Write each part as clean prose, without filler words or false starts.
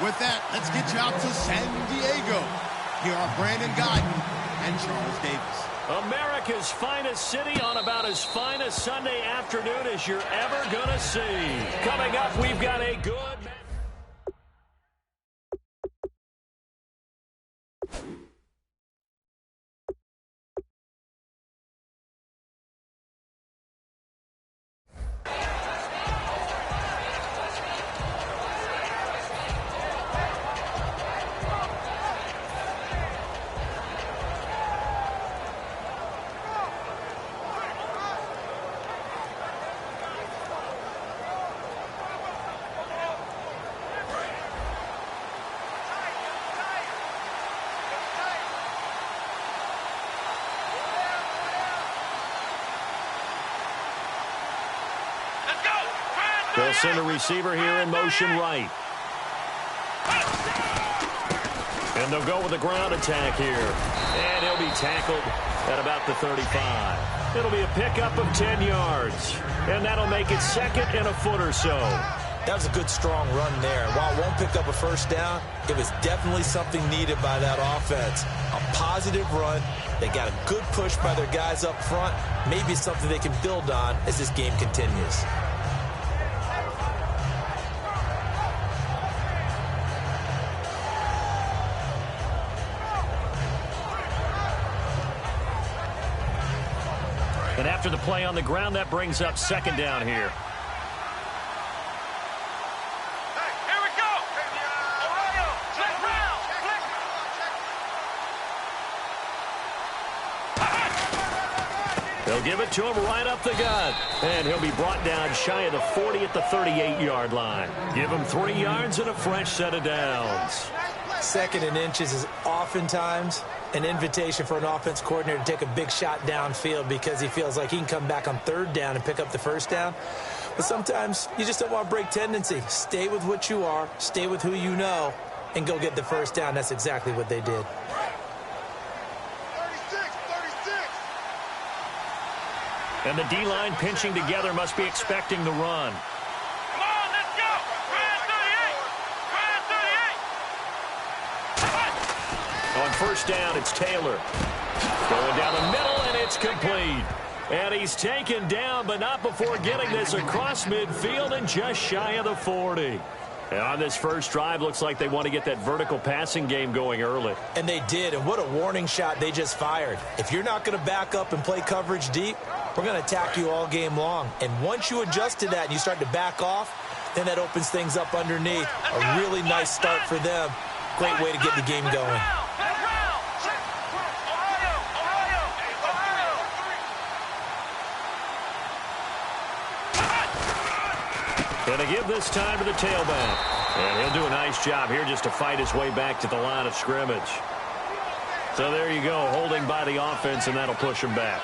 With that, let's get you out to San Diego. Here are Brandon Guyton and Charles Davis. America's finest city on about as fine a Sunday afternoon as you're ever going to see. Coming up, we've got a good... They'll send a receiver here in motion right. And they'll go with a ground attack here. And he'll be tackled at about the 35. It'll be a pickup of 10 yards. And that'll make it second and a foot or so. That was a good, strong run there. While it won't pick up a first down, it was definitely something needed by that offense. A positive run. They got a good push by their guys up front. Maybe something they can build on as this game continues. And after the play on the ground, that brings up second down here. Here we go. Ohio, split round. They'll give it to him right up the gut. And he'll be brought down shy of the 40 at the 38-yard line. Give him 3 yards and a fresh set of downs. Second and inches is oftentimes an invitation for an offense coordinator to take a big shot downfield because he feels like he can come back on third down and pick up the first down. But sometimes you just don't want to break tendency. Stay with what you are, stay with who you know, and go get the first down. That's exactly what they did. 36. And the D-line pinching together must be expecting the run. Come on, let's go. Grand 38. On first down, it's Taylor. Going down the middle, and it's complete. And he's taken down, but not before getting this across midfield and just shy of the 40. And on this first drive, looks like they want to get that vertical passing game going early. And they did, and what a warning shot they just fired. If you're not going to back up and play coverage deep, we're going to attack you all game long. And once you adjust to that and you start to back off, then that opens things up underneath. A really nice start for them. Great way to get the game going. Going to give this time to the tailback. And he'll do a nice job here just to fight his way back to the line of scrimmage. So there you go, holding by the offense, and that'll push him back.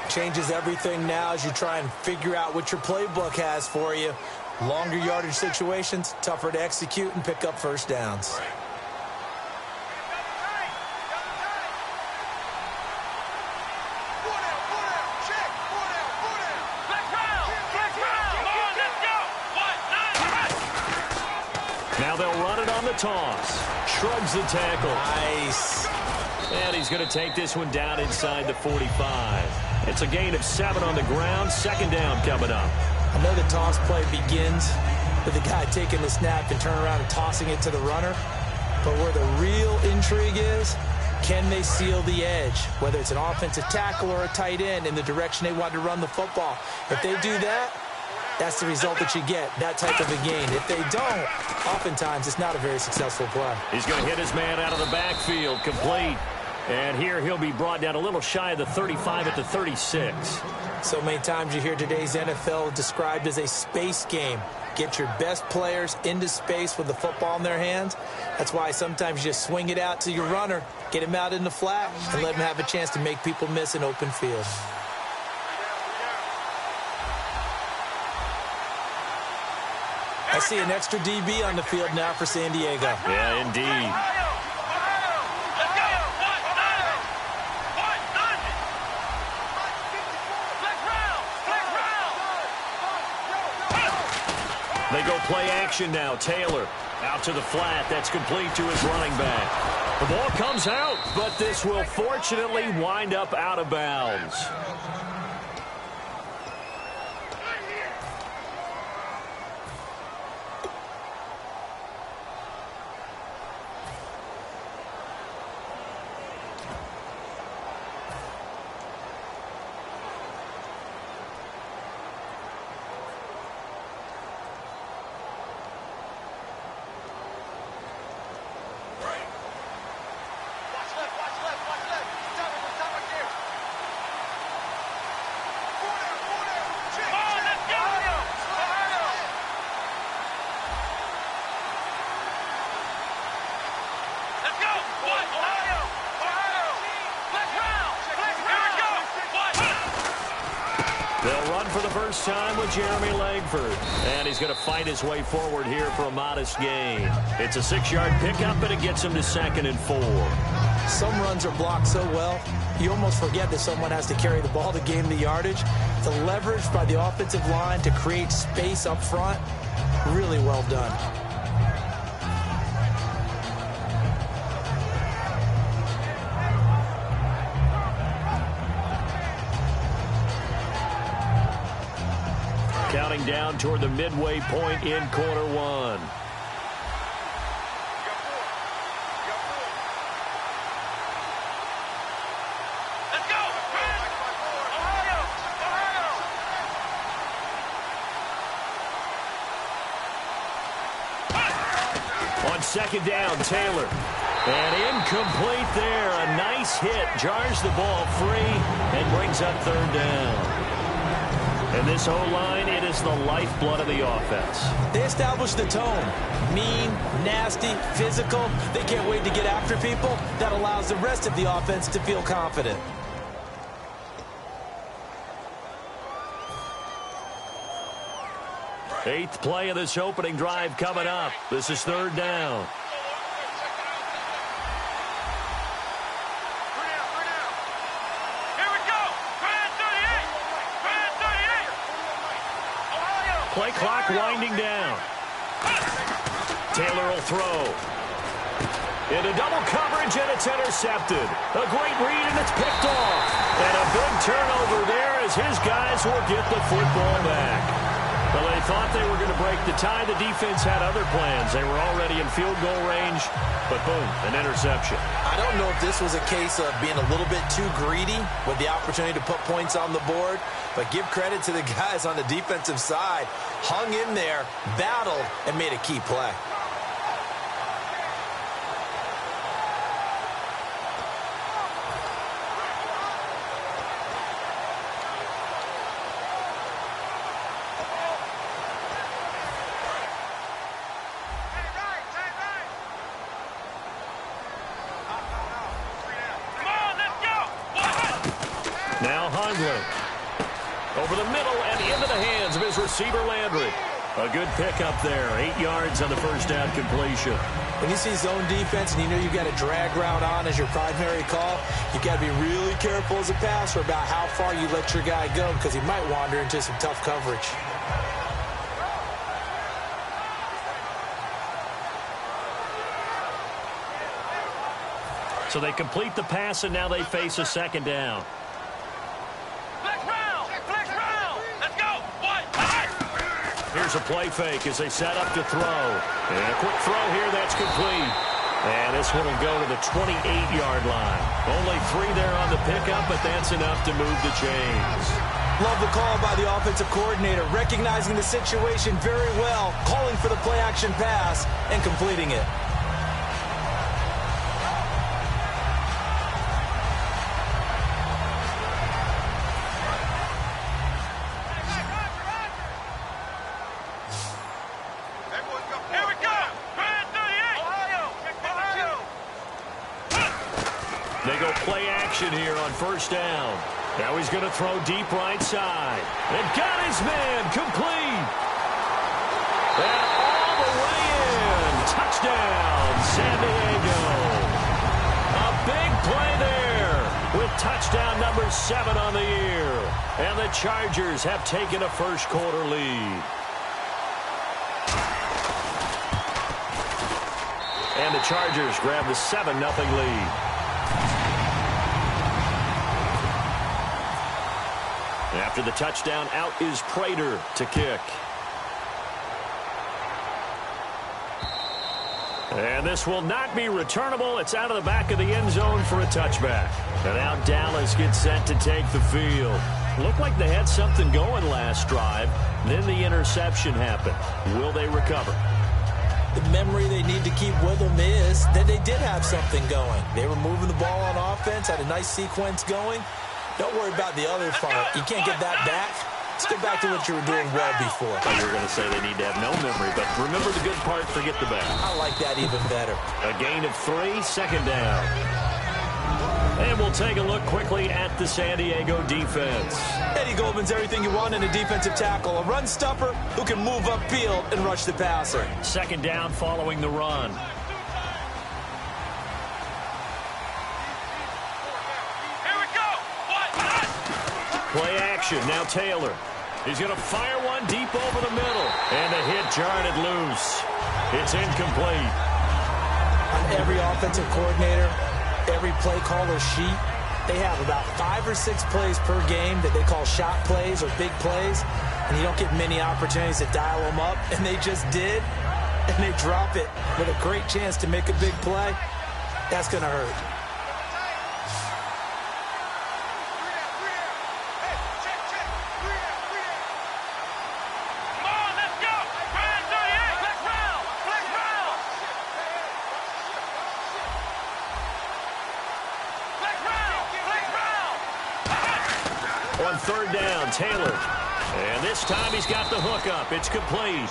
Changes everything now as you try and figure out what your playbook has for you. Longer yardage situations, tougher to execute and pick up first downs. Now they'll run it on the toss. Shrugs the tackle. Nice. And he's going to take this one down inside the 45. It's a gain of 7 on the ground. Second down coming up. I know the toss play begins with the guy taking the snap and turning around and tossing it to the runner. But where the real intrigue is, can they seal the edge? Whether it's an offensive tackle or a tight end in the direction they want to run the football. If they do that, that's the result that you get, that type of a gain. If they don't, oftentimes it's not a very successful play. He's going to hit his man out of the backfield, complete. And here he'll be brought down a little shy of the 35 at the 36. So many times you hear today's NFL described as a space game. Get your best players into space with the football in their hands. That's why sometimes you just swing it out to your runner, get him out in the flat, and let him have a chance to make people miss an open field. I see an extra DB on the field now for San Diego. Yeah, indeed. They go play action now. Taylor Out to the flat. That's complete to his running back. The ball comes out, but this will fortunately wind up out of bounds. They'll run for the first time with Jeremy Langford. And he's going to fight his way forward here for a modest gain. It's a 6-yard pickup, and it gets him to 2nd and 4. Some runs are blocked so well, you almost forget that someone has to carry the ball to gain the yardage. The leverage by the offensive line to create space up front, really well done. Counting down toward the midway point in quarter one. Let's go! Ohio! On 2nd down, Taylor. And incomplete there. A nice hit. Jars the ball free and brings up 3rd down. And this O-line, it is the lifeblood of the offense. They establish the tone. Mean, nasty, physical. They can't wait to get after people. That allows the rest of the offense to feel confident. Eighth play of this opening drive coming up. This is 3rd down. Play clock winding down. Taylor will throw. Into double coverage, and it's intercepted. A great read, and it's picked off. And a big turnover there as his guys will get the football back. Well, they thought they were going to break the tie. The defense had other plans. They were already in field goal range, but boom, an interception. I don't know if this was a case of being a little bit too greedy with the opportunity to put points on the board, but give credit to the guys on the defensive side. Hung in there, battled, and made a key play. Over the middle and into the hands of his receiver, Landry. A good pickup there. 8 yards on the first down completion. When you see zone defense and you know you've got a drag route on as your primary call, you've got to be really careful as a passer about how far you let your guy go because he might wander into some tough coverage. So they complete the pass, and now they face a 2nd down. Here's a play fake as they set up to throw. And a quick throw here, that's complete. And this one will go to the 28-yard line. Only 3 there on the pickup, but that's enough to move the chains. Love the call by the offensive coordinator, recognizing the situation very well, calling for the play-action pass, and completing it. Here on first down. Now he's going to throw deep right side. And got his man complete. And all the way in. Touchdown, San Diego. A big play there with touchdown number 7 on the year. And the Chargers have taken a first quarter lead. And the Chargers grab the 7-0 lead. After the touchdown, out is Prater to kick. And this will not be returnable. It's out of the back of the end zone for a touchback. And now Dallas gets set to take the field. Looked like they had something going last drive. Then the interception happened. Will they recover? The memory they need to keep with them is that they did have something going. They were moving the ball on offense, had a nice sequence going. Don't worry about the other part. You can't get that back. Let's get back to what you were doing well before. I thought you were going to say they need to have no memory, but remember the good part, forget the bad. I like that even better. A gain of 3, second down. And we'll take a look quickly at the San Diego defense. Eddie Goldman's everything you want in a defensive tackle. A run stopper who can move upfield and rush the passer. Second down following the run. Play action. Now Taylor. He's going to fire one deep over the middle. And the hit jarred it loose. It's incomplete. On every offensive coordinator, every play caller sheet, they have about 5 or 6 plays per game that they call shot plays or big plays. And you don't get many opportunities to dial them up. And they just did. And they drop it with a great chance to make a big play. That's going to hurt. On third down, Taylor. And this time he's got the hook up. It's complete.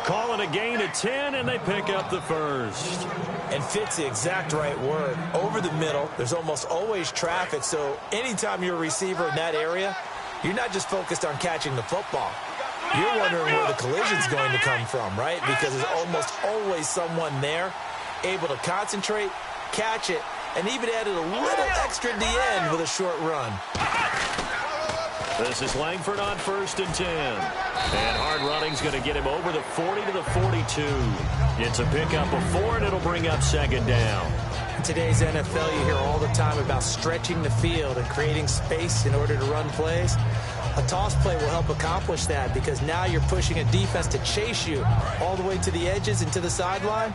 Calling a gain of 10, and they pick up the first. And fit's the exact right word. Over the middle, there's almost always traffic, so anytime you're a receiver in that area, you're not just focused on catching the football. You're wondering where the collision's going to come from, right? Because there's almost always someone there able to concentrate, catch it, and even added a little extra at the end with a short run. This is Langford on 1st and 10. And hard running's going to get him over the 40 to the 42. It's a pickup of 4, and it'll bring up second down. In today's NFL, you hear all the time about stretching the field and creating space in order to run plays. A toss play will help accomplish that because now you're pushing a defense to chase you all the way to the edges and to the sideline.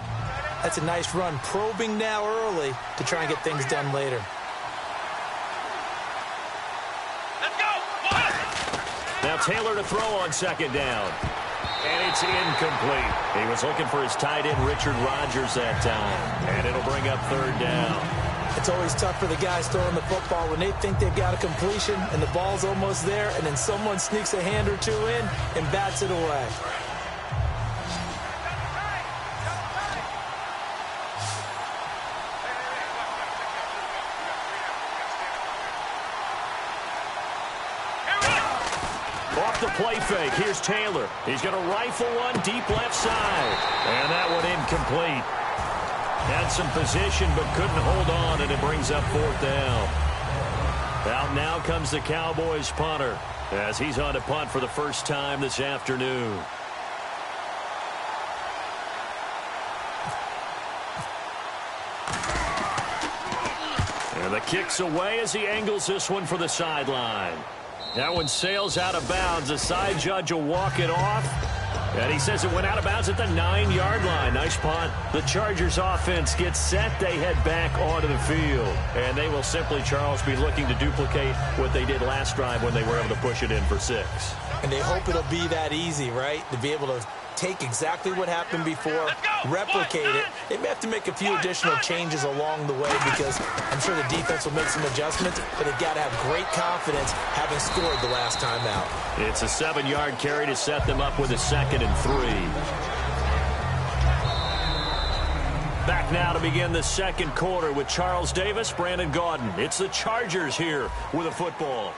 That's a nice run, probing now early to try and get things done later. Now Taylor to throw on second down. And it's incomplete. He was looking for his tight end, Richard Rodgers, that time. And it'll bring up third down. It's always tough for the guys throwing the football when they think they've got a completion and the ball's almost there, and then someone sneaks a hand or two in and bats it away. Off the play fake, here's Taylor. He's going to rifle one deep left side. And that one incomplete. Had some position but couldn't hold on, and it brings up fourth down. Out now comes the Cowboys punter as he's on to punt for the first time this afternoon. And the kick's away as he angles this one for the sideline. That one sails out of bounds. The side judge will walk it off. And he says it went out of bounds at the 9-yard line. Nice punt. The Chargers offense gets set. They head back onto the field. And they will simply, Charles, be looking to duplicate what they did last drive when they were able to push it in for 6. And they hope it'll be that easy, right? To be able to take exactly what happened before, replicate it. They may have to make a few additional changes along the way because I'm sure the defense will make some adjustments, but they've got to have great confidence having scored the last time out. It's a 7-yard carry to set them up with a 2nd and 3. Back now to begin the second quarter with Charles Davis, Brandon Gaudin. It's the Chargers here with a football.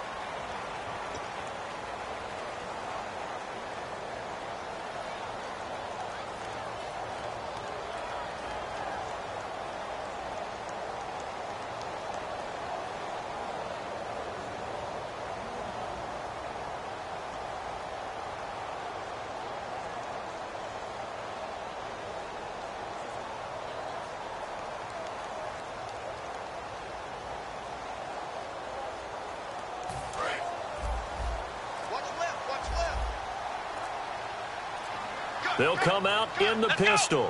They'll come out in the pistol.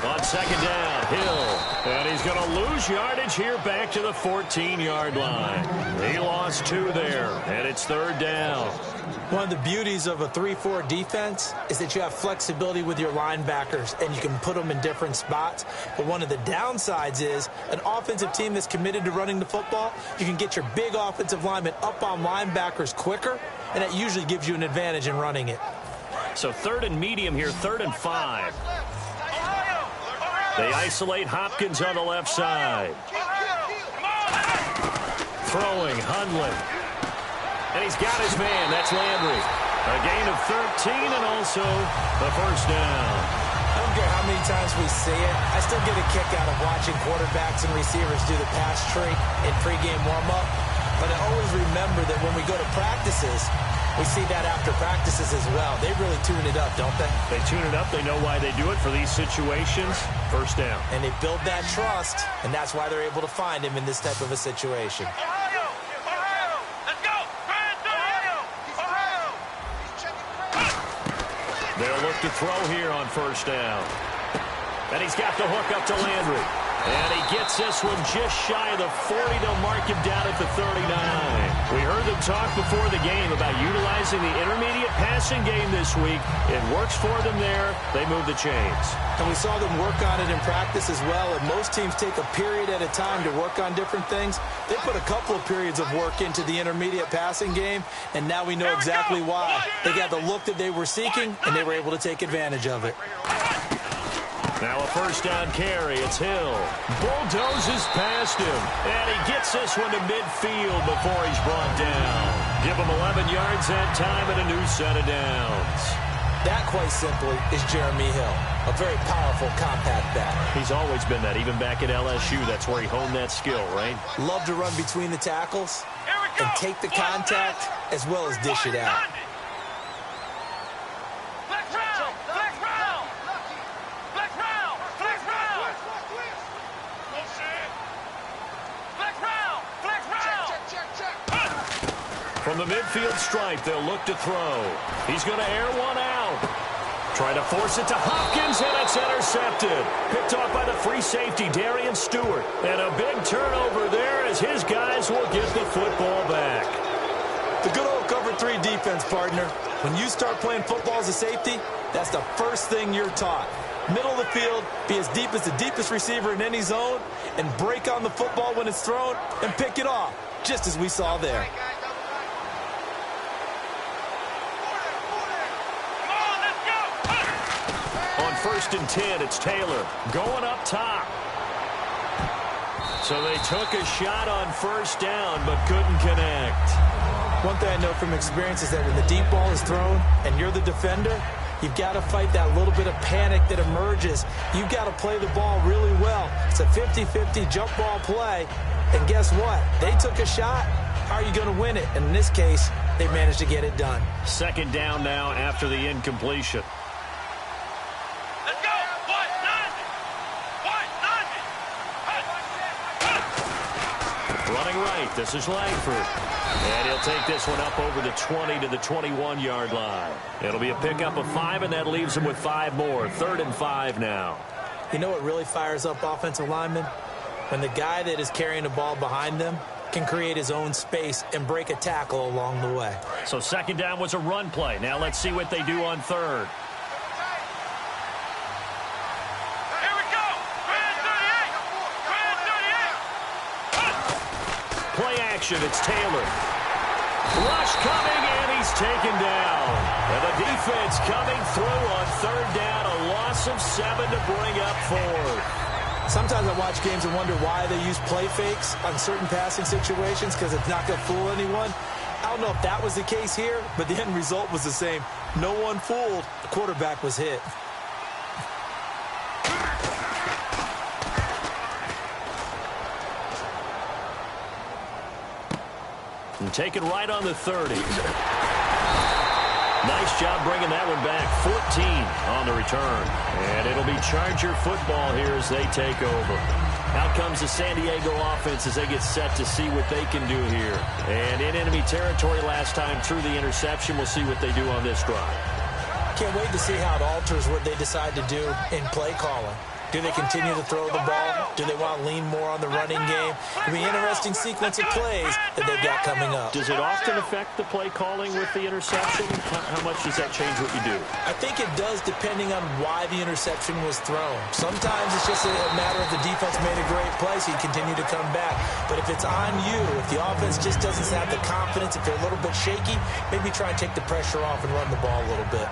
On second down, Hill. And he's going to lose yardage here back to the 14-yard line. He lost 2 there, and it's third down. One of the beauties of a 3-4 defense is that you have flexibility with your linebackers, and you can put them in different spots. But one of the downsides is an offensive team that's committed to running the football, you can get your big offensive linemen up on linebackers quicker, and that usually gives you an advantage in running it. So third and medium here, 3rd and 5. They isolate Hopkins on the left side. Throwing, Hundley. And he's got his man. That's Landry. A gain of 13 and also a first down. I don't care how many times we see it. I still get a kick out of watching quarterbacks and receivers do the pass tree in pregame warm-up. But I always remember that when we go to practices, we see that after practices as well. They really tune it up, don't they? They tune it up. They know why they do it for these situations. First down. And they build that trust, and that's why they're able to find him in this type of a situation. They'll look to throw here on first down. And he's got the hook up to Landry. And he gets this one just shy of the 40. They'll mark him down at the 39. We heard them talk before the game about utilizing the intermediate passing game this week. It works for them there. They move the chains. And we saw them work on it in practice as well. And most teams take a period at a time to work on different things. They put a couple of periods of work into the intermediate passing game, and now we know exactly why. They got the look that they were seeking, and they were able to take advantage of it. Now a first down carry. It's Hill. Bulldozes past him. And he gets this one to midfield before he's brought down. Give him 11 yards that time and a new set of downs. That, quite simply, is Jeremy Hill. A very powerful, compact back. He's always been that. Even back at LSU, that's where he honed that skill, right? Love to run between the tackles and take the contact as well as dish it out. From the midfield stripe, they'll look to throw. He's going to air one out. Try to force it to Hopkins, and it's intercepted. Picked off by the free safety, Darian Stewart. And a big turnover there as his guys will get the football back. The good old cover 3 defense, partner. When you start playing football as a safety, that's the first thing you're taught. Middle of the field, be as deep as the deepest receiver in any zone, and break on the football when it's thrown and pick it off, just as we saw there. First and 10, it's Taylor going up top. So they took a shot on first down, but couldn't connect. One thing I know from experience is that when the deep ball is thrown and you're the defender, you've got to fight that little bit of panic that emerges. You've got to play the ball really well. It's a 50-50 jump ball play. And guess what? They took a shot. How are you going to win it? And in this case, they managed to get it done. Second down now after the incompletion. Running right, this is Langford. And he'll take this one up over the 20 to the 21-yard line. It'll be a pickup of 5, and that leaves him with 5 more. 3rd and 5 now. You know what really fires up offensive linemen? When the guy that is carrying the ball behind them can create his own space and break a tackle along the way. So second down was a run play. Now let's see what they do on third. It's Taylor. Rush coming, and he's taken down. And the defense coming through on third down. A loss of 7 to bring up 4. Sometimes I watch games and wonder why they use play fakes on certain passing situations, because it's not going to fool anyone. I don't know if that was the case here, but the end result was the same. No one fooled. The quarterback was hit. And taken right on the 30. Nice job bringing that one back. 14 on the return. And it'll be Charger football here as they take over. Out comes the San Diego offense as they get set to see what they can do here. And in enemy territory last time through the interception. We'll see what they do on this drive. Can't wait to see how it alters what they decide to do in play calling. Do they continue to throw the ball? Do they want to lean more on the running game? It'll be an interesting sequence of plays that they've got coming up. Does it often affect the play calling with the interception? How much does that change what you do? I think it does, depending on why the interception was thrown. Sometimes it's just a matter of the defense made a great play, so you continue to come back. But if it's on you, if the offense just doesn't have the confidence, if they're a little bit shaky, maybe try and take the pressure off and run the ball a little bit.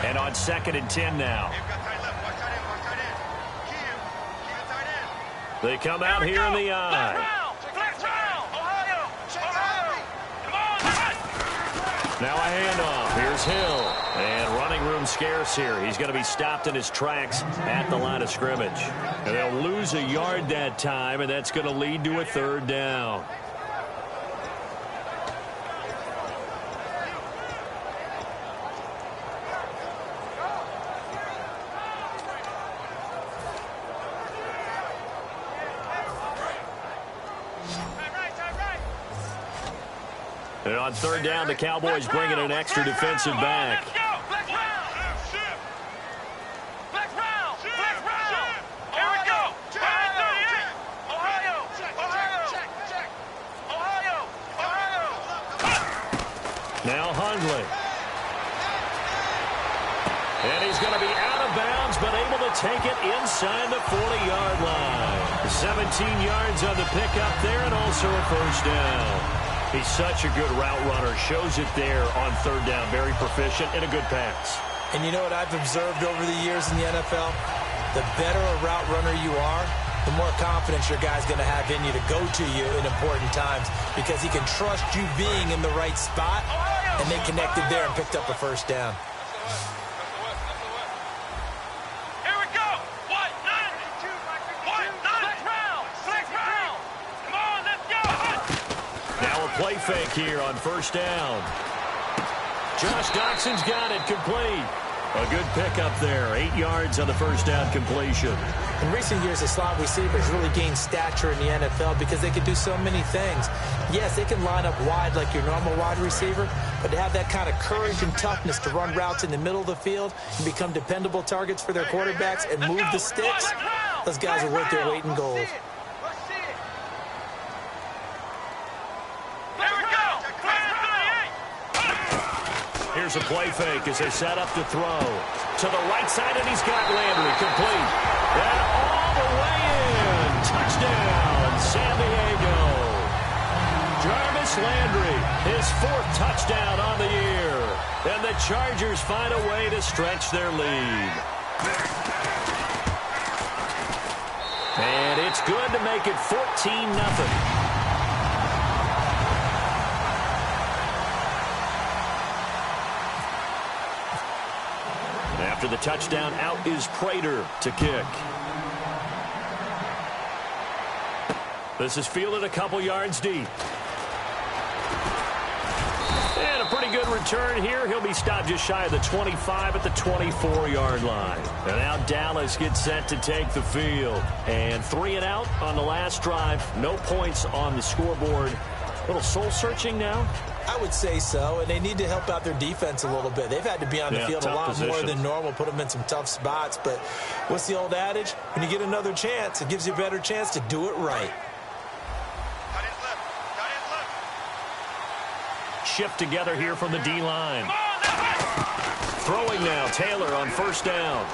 And on 2nd and 10 now. They come out here in the eye. Now a handoff. Here's Hill. And running room scarce here. He's going to be stopped in his tracks at the line of scrimmage. And they'll lose a yard that time, and that's going to lead to a 3rd down. And on 3rd down, the Cowboys bring in an extra defensive back. Now Hundley. And he's going to be out of bounds, but able to take it inside the 40-yard line. 17 yards on the pickup there, and also a 1st down. He's such a good route runner. Shows it there on 3rd down. Very proficient and a good pass. And you know what I've observed over the years in the NFL? The better a route runner you are, the more confidence your guy's going to have in you to go to you in important times, because he can trust you being in the right spot, and they connected there and picked up a 1st down. Play fake here on 1st down. Josh Doxson's got it complete. A good pickup there. 8 yards on the 1st down completion. In recent years, the slot receivers really gained stature in the NFL because they can do so many things. Yes, they can line up wide like your normal wide receiver, but to have that kind of courage and toughness to run routes in the middle of the field and become dependable targets for their quarterbacks and move the sticks, those guys are worth their weight in gold. Here's a play fake as they set up to throw. To the right side, and he's got Landry complete. And all the way in. Touchdown, San Diego. Jarvis Landry, his 4th touchdown on the year. And the Chargers find a way to stretch their lead. And it's good to make it 14-0. After the touchdown, out is Prater to kick. This is fielded a couple yards deep. And a pretty good return here. He'll be stopped just shy of the 25 at the 24-yard line. And now Dallas gets set to take the field. And 3 and out on the last drive. No points on the scoreboard. A little soul-searching now. I would say so, and they need to help out their defense a little bit. They've had to be on the field a lot more than normal, put them in some tough spots. But what's the old adage? When you get another chance, it gives you a better chance to do it right. Shift together here from the D-line. Throwing now, Taylor on 1st down.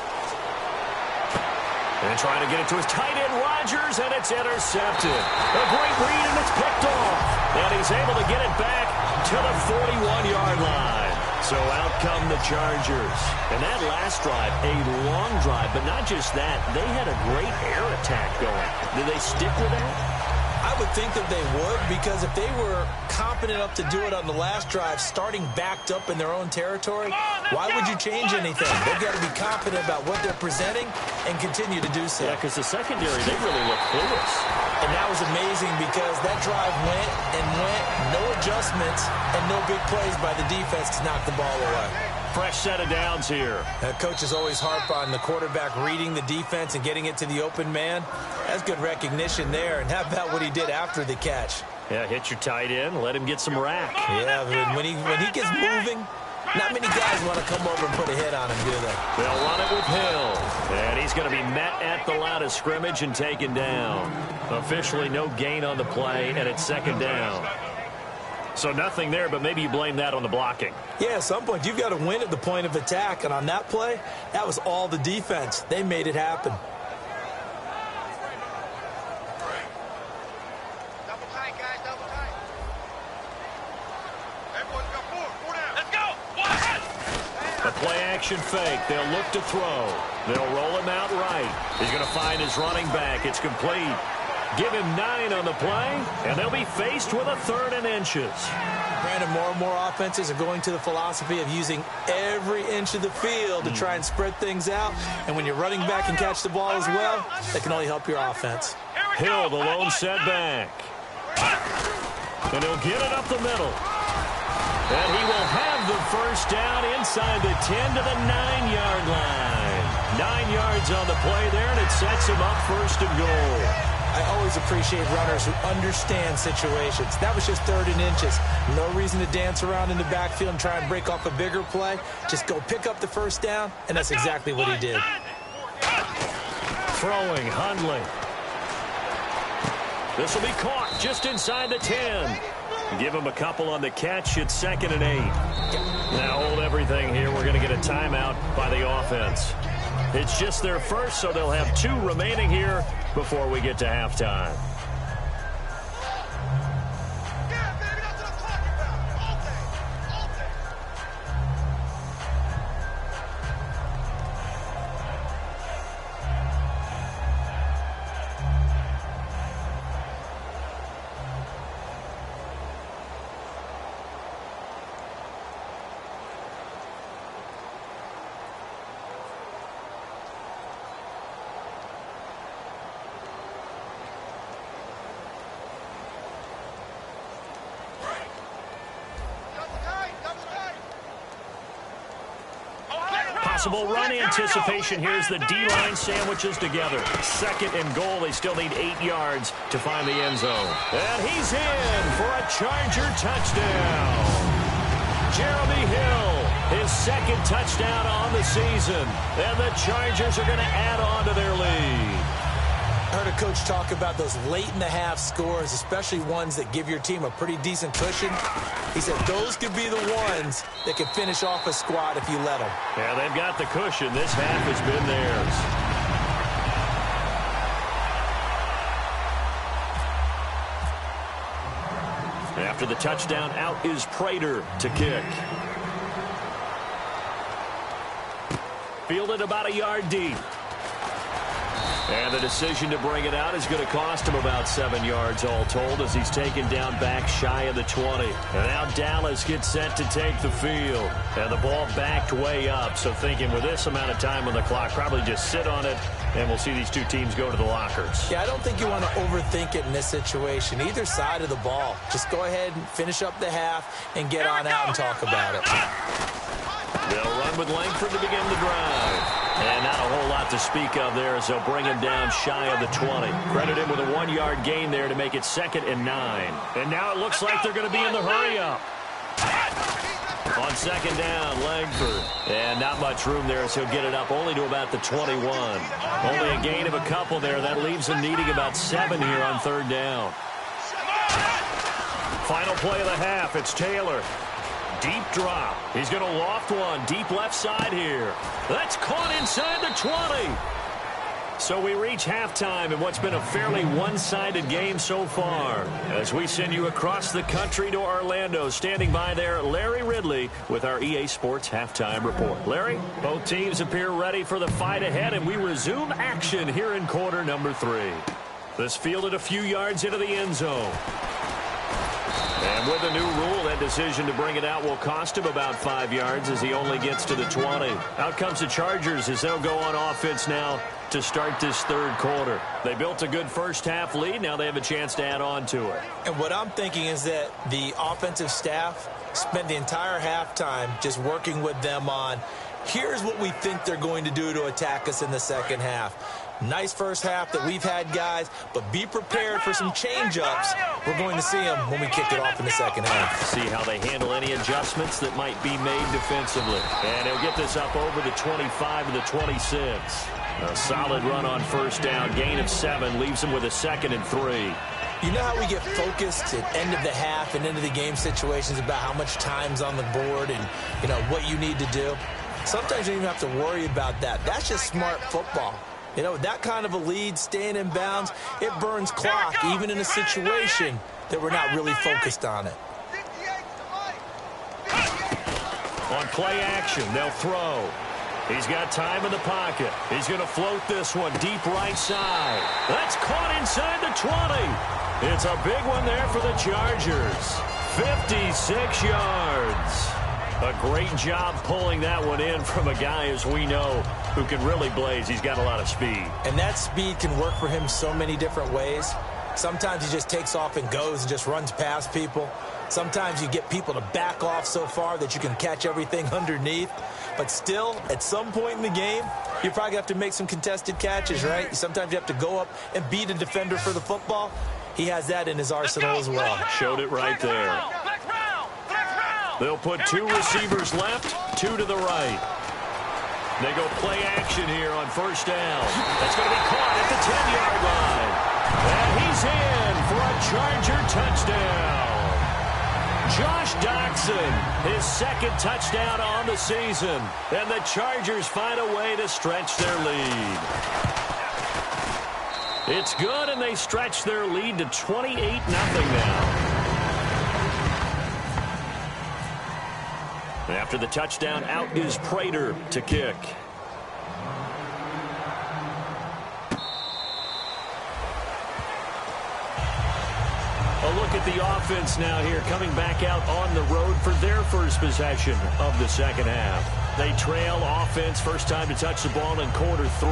And trying to get it to his tight end, Rodgers, and it's intercepted. A great read, and it's picked off. And he's able to get it back to the 41-yard line. So out come the Chargers. And that last drive, a long drive, but not just that. They had a great air attack going. Did they stick with that? I would think that they would, because if they were competent enough to do it on the last drive, starting backed up in their own territory, why would you change anything? They've got to be confident about what they're presenting and continue to do so. Yeah, because the secondary, they really look clueless. And that was amazing because that drive went and went, no adjustments, and no big plays by the defense to knock the ball away. Fresh set of downs here. Coaches always harp on the quarterback reading the defense and getting it to the open man. That's good recognition there. And how about what he did after the catch? Yeah, hit your tight end, let him get some rack. Yeah, when he gets moving, not many guys want to come over and put a hit on him, do they? They'll run it with Hill. And he's going to be met at the line of scrimmage and taken down. Officially no gain on the play, and it's second down. So nothing there, but maybe you blame that on the blocking. Yeah, at some point, you've got to win at the point of attack. And on that play, that was all the defense. They made it happen. Double tight, guys, double tight. Everyone's got four down. Let's go. A play-action fake. They'll look to throw. They'll roll him out right. He's going to find his running back. It's complete. Give him 9 on the play, and they'll be faced with a 3rd and inches. Brandon, more and more offenses are going to the philosophy of using every inch of the field to try and spread things out. And when you're running back and catch the ball as well, that can only help your offense. Hill, the lone setback. And he'll get it up the middle. And he will have the first down inside the 10 to the 9-yard line. 9 yards on the play there, and it sets him up 1st and goal. I always appreciate runners who understand situations. That was just 3rd and inches. No reason to dance around in the backfield and try and break off a bigger play. Just go pick up the first down, and that's exactly what he did. Throwing, Hundley. This will be caught just inside the 10. Give him a couple on the catch. It's 2nd and 8. Now hold everything here. We're going to get a timeout by the offense. It's just their first, so they'll have 2 remaining here before we get to halftime. Yeah, baby, that's what I'm talking about. All day. All day. Possible run anticipation. Here's the D-line sandwiches together. 2nd and goal. They still need 8 yards to find the end zone. And he's in for a Charger touchdown. Jeremy Hill, his 2nd touchdown on the season. And the Chargers are going to add on to their lead. I heard a coach talk about those late-in-the-half scores, especially ones that give your team a pretty decent cushion. He said those could be the ones that can finish off a squad if you let them. Yeah, they've got the cushion. This half has been theirs. After the touchdown, out is Prater to kick. Fielded about a yard deep. And the decision to bring it out is going to cost him about 7 yards all told as he's taken down back shy of the 20. And now Dallas gets set to take the field. And the ball backed way up. So thinking with this amount of time on the clock, probably just sit on it, and we'll see these 2 teams go to the lockers. Yeah, I don't think you want to overthink it in this situation. Either side of the ball. Just go ahead and finish up the half and get on out and talk about it. They'll run with Langford to begin the drive. And not a whole lot to speak of there as they'll bring him down shy of the 20. Credit him with a 1-yard gain there to make it 2nd and 9. And now it looks like they're going to be in the hurry-up. On 2nd down, Langford. And not much room there as he'll get it up only to about the 21. Only a gain of a couple there. That leaves him needing about 7 here on 3rd down. Final play of the half. It's Taylor. Deep drop. He's going to loft one deep left side here. That's caught inside the 20. So we reach halftime in what's been a fairly one-sided game so far. As we send you across the country to Orlando, standing by there, Larry Ridley with our EA Sports Halftime Report. Larry, both teams appear ready for the fight ahead, and we resume action here in quarter number 3. This fielded a few yards into the end zone. And with the new rule, that decision to bring it out will cost him about 5 yards as he only gets to the 20. Out comes the Chargers as they'll go on offense now to start this 3rd quarter. They built a good first-half lead. Now they have a chance to add on to it. And what I'm thinking is that the offensive staff spent the entire halftime just working with them on, here's what we think they're going to do to attack us in the second half. Nice first half that we've had, guys, but be prepared for some change-ups. We're going to see them when we kick it off in the second half. See how they handle any adjustments that might be made defensively. And he'll get this up over the 25 to the 26. A solid run on first down, gain of 7, leaves him with a 2nd and 3. You know how we get focused at end of the half and into the game situations about how much time's on the board and, you know, what you need to do? Sometimes you don't even have to worry about that. That's just smart football. You know, that kind of a lead, staying in bounds, it burns clock, even in a situation that we're not really focused on it. On play action, they'll throw. He's got time in the pocket. He's going to float this one deep right side. That's caught inside the 20. It's a big one there for the Chargers. 56 yards. A great job pulling that one in from a guy, as we know, who can really blaze. He's got a lot of speed. And that speed can work for him so many different ways. Sometimes he just takes off and goes and just runs past people. Sometimes you get people to back off so far that you can catch everything underneath. But still, at some point in the game, you probably have to make some contested catches, right? Sometimes you have to go up and beat a defender for the football. He has that in his arsenal as well. Showed it right there. They'll put 2 receivers left, 2 to the right. They go play action here on first down. That's going to be caught at the 10-yard line. And he's in for a Charger touchdown. Josh Doxson, his 2nd touchdown on the season. And the Chargers find a way to stretch their lead. It's good, and they stretch their lead to 28-0 now. After the touchdown, out is Prater to kick. A look at the offense now here, coming back out on the road for their first possession of the second half. They trail offense, first time to touch the ball in quarter 3,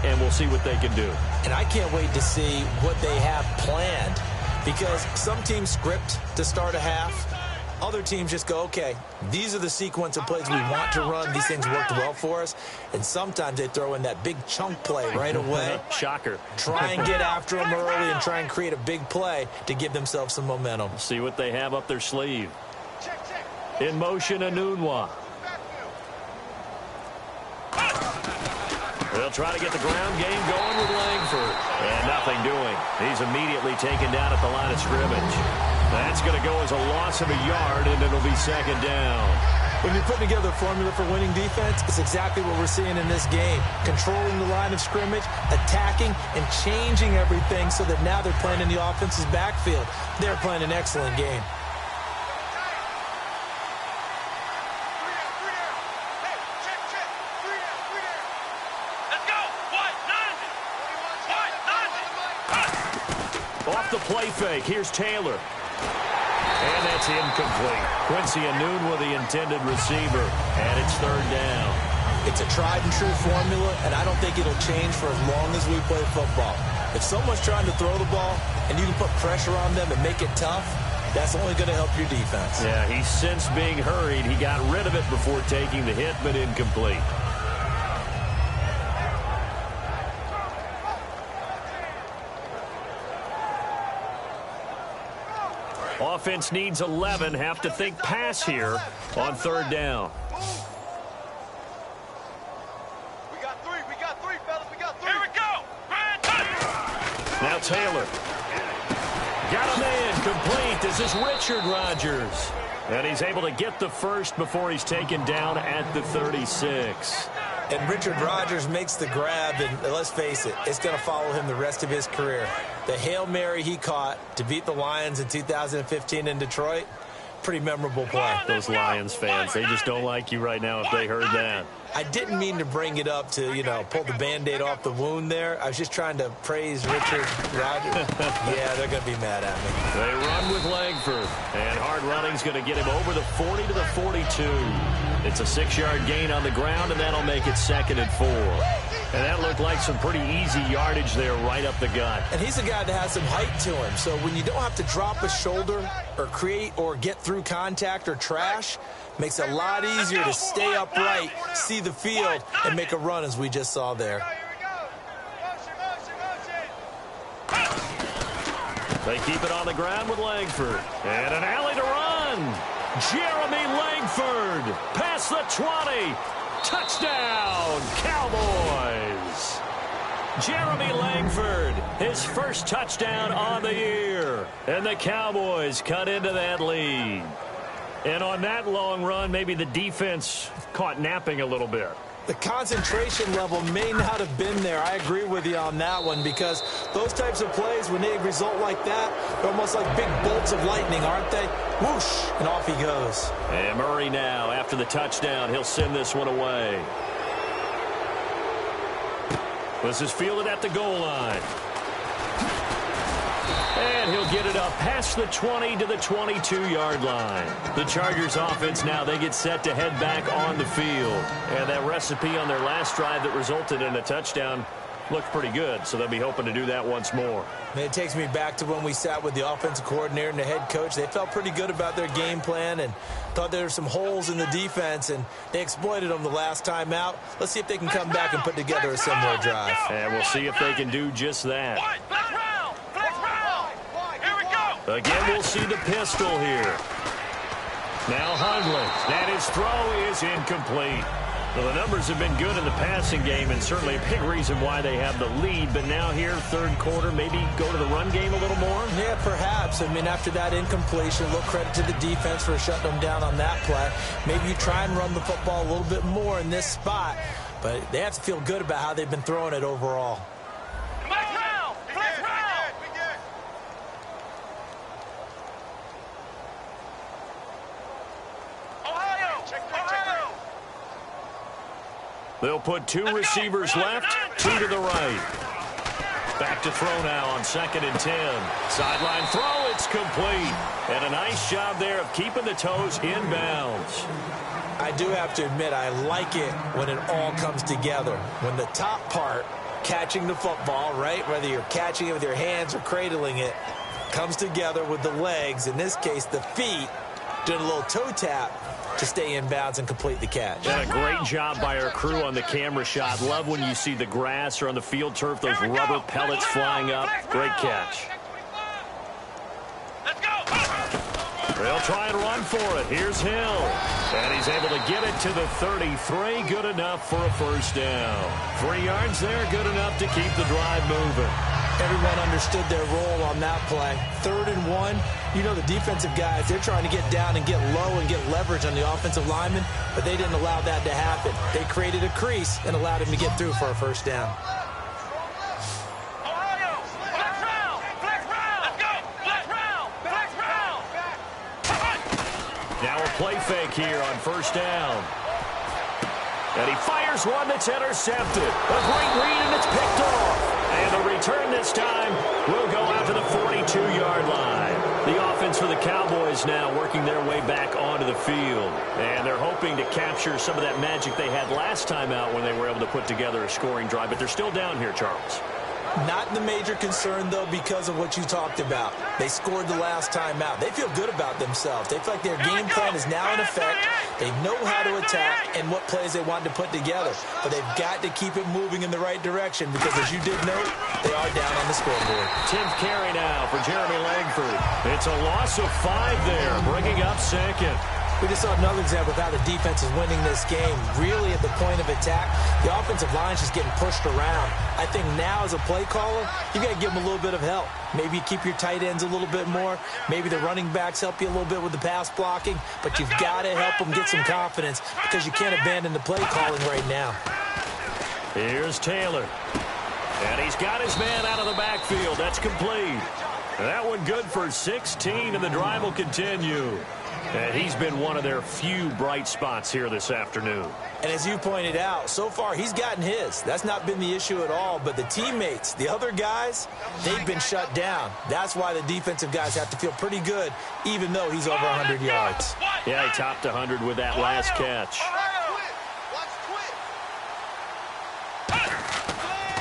and we'll see what they can do. And I can't wait to see what they have planned, because some teams script to start a half. Other teams just go, okay, these are the sequence of plays we want to run. These things worked well for us. And sometimes they throw in that big chunk play right away. Shocker. Try and get after them early and try and create a big play to give themselves some momentum. See what they have up their sleeve. In motion, Anunwa. They'll try to get the ground game going with Langford. And nothing doing. He's immediately taken down at the line of scrimmage. That's going to go as a loss of a yard, and it'll be second down. When you're putting together a formula for winning defense, it's exactly what we're seeing in this game. Controlling the line of scrimmage, attacking, and changing everything so that now they're playing in the offense's backfield. They're playing an excellent game. Off the play fake, here's Taylor. And that's incomplete. Quincy Anunwa, the intended receiver, and it's third down. It's a tried-and-true formula, and I don't think it'll change for as long as we play football. If someone's trying to throw the ball and you can put pressure on them and make it tough, that's only going to help your defense. Yeah, he's since being hurried. He got rid of it before taking the hit, but incomplete. Offense needs 11. Have to think pass here on third down. We got three, fellas. We got 3. Here we go. Now Taylor. Got him in. Complete. This is Richard Rodgers. And he's able to get the first before he's taken down at the 36. And Richard Rodgers makes the grab, and let's face it, it's going to follow him the rest of his career. The Hail Mary he caught to beat the Lions in 2015 in Detroit, pretty memorable play. Those Lions fans, they just don't like you right now if they heard that. I didn't mean to bring it up to, you know, pull the Band-Aid off the wound there. I was just trying to praise Richard Rodgers. Yeah, they're going to be mad at me. They run with Langford, and hard running's going to get him over the 40 to the 42. It's a 6-yard gain on the ground, and that'll make it 2nd and 4. And that looked like some pretty easy yardage there right up the gut. And he's a guy that has some height to him. So when you don't have to drop a shoulder or create or get through contact or trash, makes it a lot easier to stay upright, see the field, and make a run as we just saw there. They keep it on the ground with Langford. And an alley to run. Jeremy Langford past the 20. Touchdown, Cowboys. Jeremy Langford, his first touchdown on the year. And the Cowboys cut into that lead. And on that long run, maybe the defense caught napping a little bit. The concentration level may not have been there. I agree with you on that one, because those types of plays, when they result like that, they're almost like big bolts of lightning, aren't they? Whoosh, and off he goes. And Murray now, after the touchdown, he'll send this one away. This is fielded at the goal line. And he'll get it up past the 20 to the 22-yard line. The Chargers offense now, they get set to head back on the field. And that recipe on their last drive that resulted in a touchdown looked pretty good, so they'll be hoping to do that once more. Man, it takes me back to when we sat with the offensive coordinator and the head coach. They felt pretty good about their game plan and thought there were some holes in the defense, and they exploited them the last time out. Let's see if they can come back and put together a similar drive. And we'll see if they can do just that. Again, we'll see the pistol here. Now Hundley. And his throw is incomplete. Well, the numbers have been good in the passing game, and certainly a big reason why they have the lead. But now here, third quarter, maybe go to the run game a little more? Yeah, perhaps. I mean, after that incompletion, a little credit to the defense for shutting them down on that play. Maybe you try and run the football a little bit more in this spot. But they have to feel good about how they've been throwing it overall. They'll put two receivers left, two to the right. Back to throw now on 2nd and 10. Sideline throw, it's complete. And a nice job there of keeping the toes inbounds. I do have to admit, I like it when it all comes together. When the top part, catching the football, right, whether you're catching it with your hands or cradling it, comes together with the legs, in this case the feet, doing a little toe tap to stay in bounds and complete the catch. And a great job by our crew on the camera shot. Love when you see the grass or on the field turf, those rubber pellets flying up. Great catch. They'll try and run for it. Here's Hill. And he's able to get it to the 33. Good enough for a first down. 3 yards there, good enough to keep the drive moving. Everyone understood their role on that play. 3rd and 1. You know the defensive guys, they're trying to get down and get low and get leverage on the offensive lineman, but they didn't allow that to happen. They created a crease and allowed him to get through for a first down. Now a play fake here on first down. And he fires one that's intercepted. A great read, and it's picked off. And the return this time will go out to the 42-yard line. The offense for the Cowboys now working their way back onto the field. And they're hoping to capture some of that magic they had last time out when they were able to put together a scoring drive. But they're still down here, Charles. Not the major concern, though, because of what you talked about. They scored the last time out. They feel good about themselves. They feel like their game plan is now in effect. They know how to attack and what plays they want to put together. But they've got to keep it moving in the right direction because, as you did note, they are down on the scoreboard. 10th carry now for Jeremy Langford. It's a loss of 5 there, bringing up 2nd. We just saw another example of how the defense is winning this game. Really at the point of attack, the offensive line is just getting pushed around. I think now as a play caller, you got to give them a little bit of help. Maybe you keep your tight ends a little bit more. Maybe the running backs help you a little bit with the pass blocking. But you've got to help them get some confidence because you can't abandon the play calling right now. Here's Taylor. And he's got his man out of the backfield. That's complete. That one good for 16, and the drive will continue. And he's been one of their few bright spots here this afternoon. And as you pointed out, so far he's gotten his. That's not been the issue at all. But the teammates, the other guys, they've been shut down. That's why the defensive guys have to feel pretty good, even though he's over 100 yards. Yeah, he topped 100 with that last catch.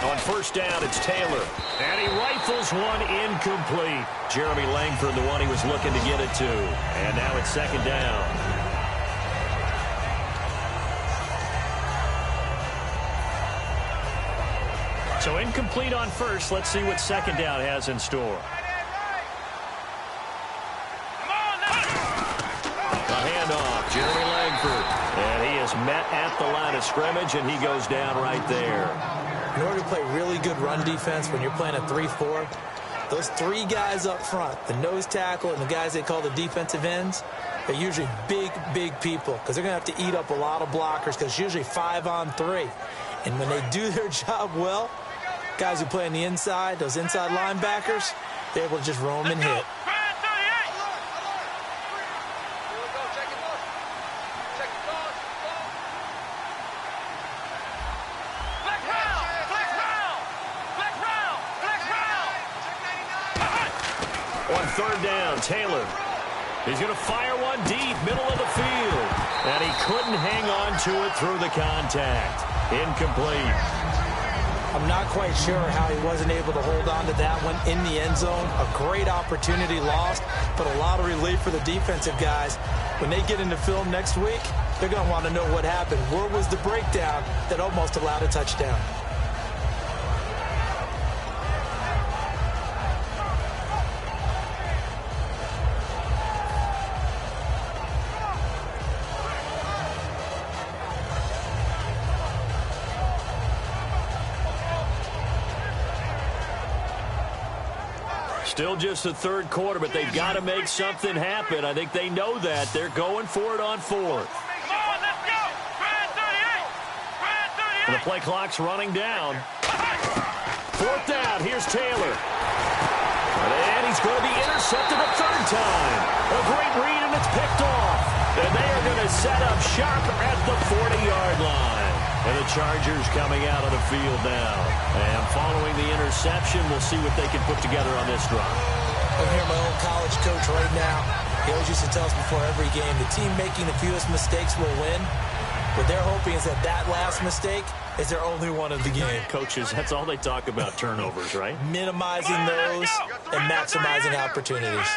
On first down, it's Taylor. And he rifles one incomplete. Jeremy Langford, the one he was looking to get it to. And now it's 2nd down. So incomplete on first. Let's see what 2nd down has in store. met at the line of scrimmage, and he goes down right there. In order to play really good run defense when you're playing a 3-4, those three guys up front, the nose tackle and the guys they call the defensive ends, they're usually big, big people because they're going to have to eat up a lot of blockers because it's usually 5-on-3. And when they do their job well, guys who play on the inside, those inside linebackers, they're able to just roam and hit. On third down, Taylor. He's going to fire one deep, middle of the field. And he couldn't hang on to it through the contact. Incomplete. I'm not quite sure how he wasn't able to hold on to that one in the end zone. A great opportunity lost, but a lot of relief for the defensive guys. When they get into film next week, they're going to want to know what happened. Where was the breakdown that almost allowed a touchdown? Still just the third quarter, but they've got to make something happen. I think they know that. They're going for it on fourth. And the play clock's running down. Fourth down. Here's Taylor. And he's going to be intercepted a third time. A great read, and it's picked off. And they are going to set up shop at the 40-yard line. And the Chargers coming out of the field now. And following the interception, we'll see what they can put together on this drive. I'm here, my old college coach right now. He always used to tell us before every game, the team making the fewest mistakes will win. What they're hoping is that that last mistake is their only one of the game. Coaches, that's all they talk about, turnovers, right? Minimizing those and maximizing opportunities.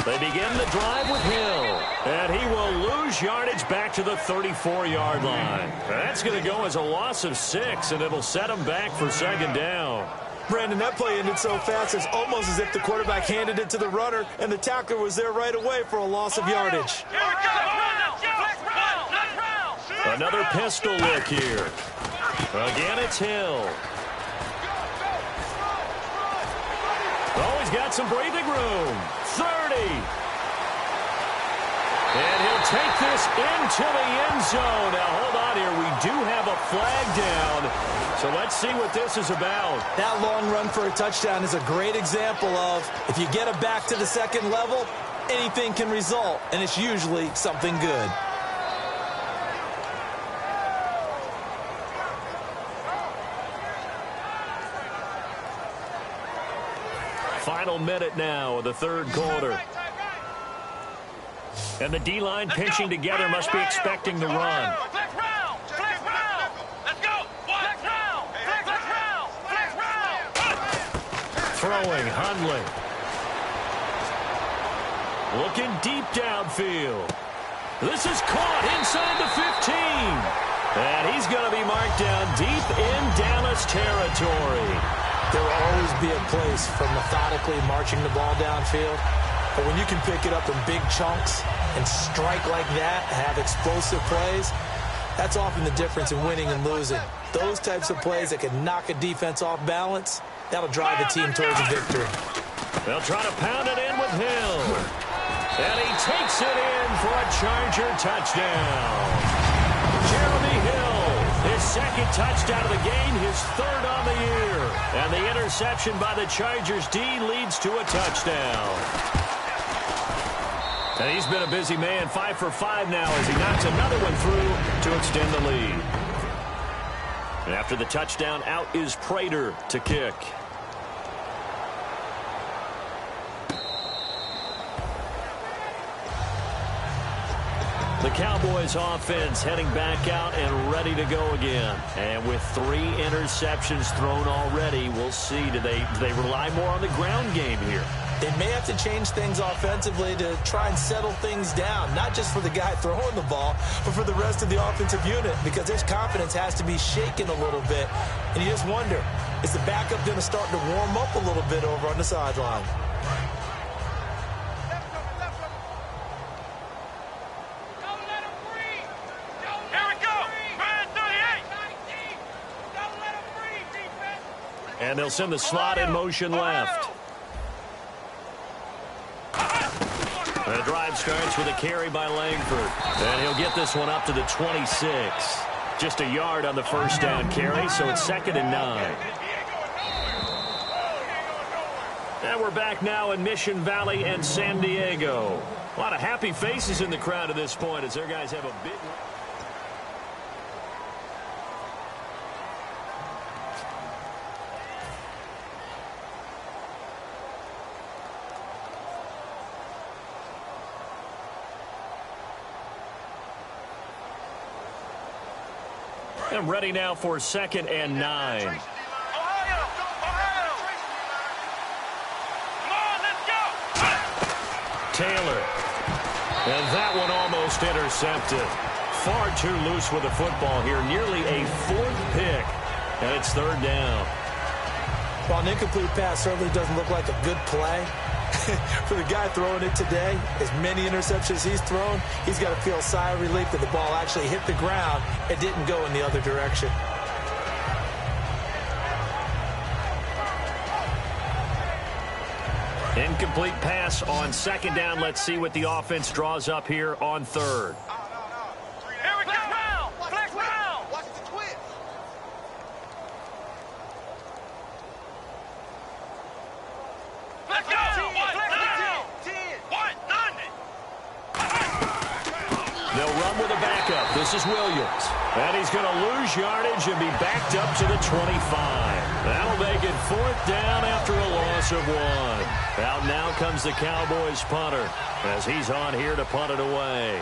They begin the drive with Hill, and he will lose yardage back to the 34-yard line. That's going to go as a loss of 6, and it'll set him back for second down. Brandon, that play ended so fast, it's almost as if the quarterback handed it to the runner, and the tackler was there right away for a loss of yardage. Another pistol look here. Again, it's Hill. Oh, he's got some breathing room. 30. And he'll take this into the end zone. Now, hold on here. We do have a flag down. So let's see what this is about. That long run for a touchdown is a great example of if you get it back to the second level, anything can result, and it's usually something good. Final minute now of the third quarter. And the D-line pinching together must be expecting the run. Throwing, Hundley. Looking deep downfield. This is caught inside the 15. And he's going to be marked down deep in Dallas territory. There will always be a place for methodically marching the ball downfield. But when you can pick it up in big chunks and strike like that, have explosive plays, that's often the difference in winning and losing. Those types of plays that can knock a defense off balance, that'll drive a team towards a victory. They'll try to pound it in with Hill. And he takes it in for a Charger touchdown. Jeremy Hill, his second touchdown of the game, his third on the year. And the interception by the Chargers D leads to a touchdown. And he's been a busy man, 5 for 5 now as he knocks another one through to extend the lead. And after the touchdown, out is Prater to kick. The Cowboys offense heading back out and ready to go again. And with 3 interceptions thrown already, we'll see. Do they rely more on the ground game here? They may have to change things offensively to try and settle things down, not just for the guy throwing the ball, but for the rest of the offensive unit, because their confidence has to be shaken a little bit. And you just wonder, is the backup going to start to warm up a little bit over on the sideline? And they'll send the slot in motion left. The drive starts with a carry by Langford. And he'll get this one up to the 26. Just a yard on the first down carry, so it's 2nd and 9. And we're back now in Mission Valley and San Diego. A lot of happy faces in the crowd at this point as their guys have a big... And ready now for 2nd and 9. Taylor. And that one almost intercepted. Far too loose with the football here. Nearly a 4th pick. And it's 3rd down. While an incomplete pass certainly doesn't look like a good play, for the guy throwing it today, as many interceptions he's thrown, he's got to feel a sigh of relief that the ball actually hit the ground and didn't go in the other direction. Incomplete pass on 2nd down. Let's see what the offense draws up here on 3rd. Here we go. Flex round. Watch the twist. Let's go. They'll run with a backup. This is Williams. And he's going to lose yardage and be backed up to the 25. That'll make it 4th down after a loss of 1. Out now comes the Cowboys punter as he's on here to punt it away.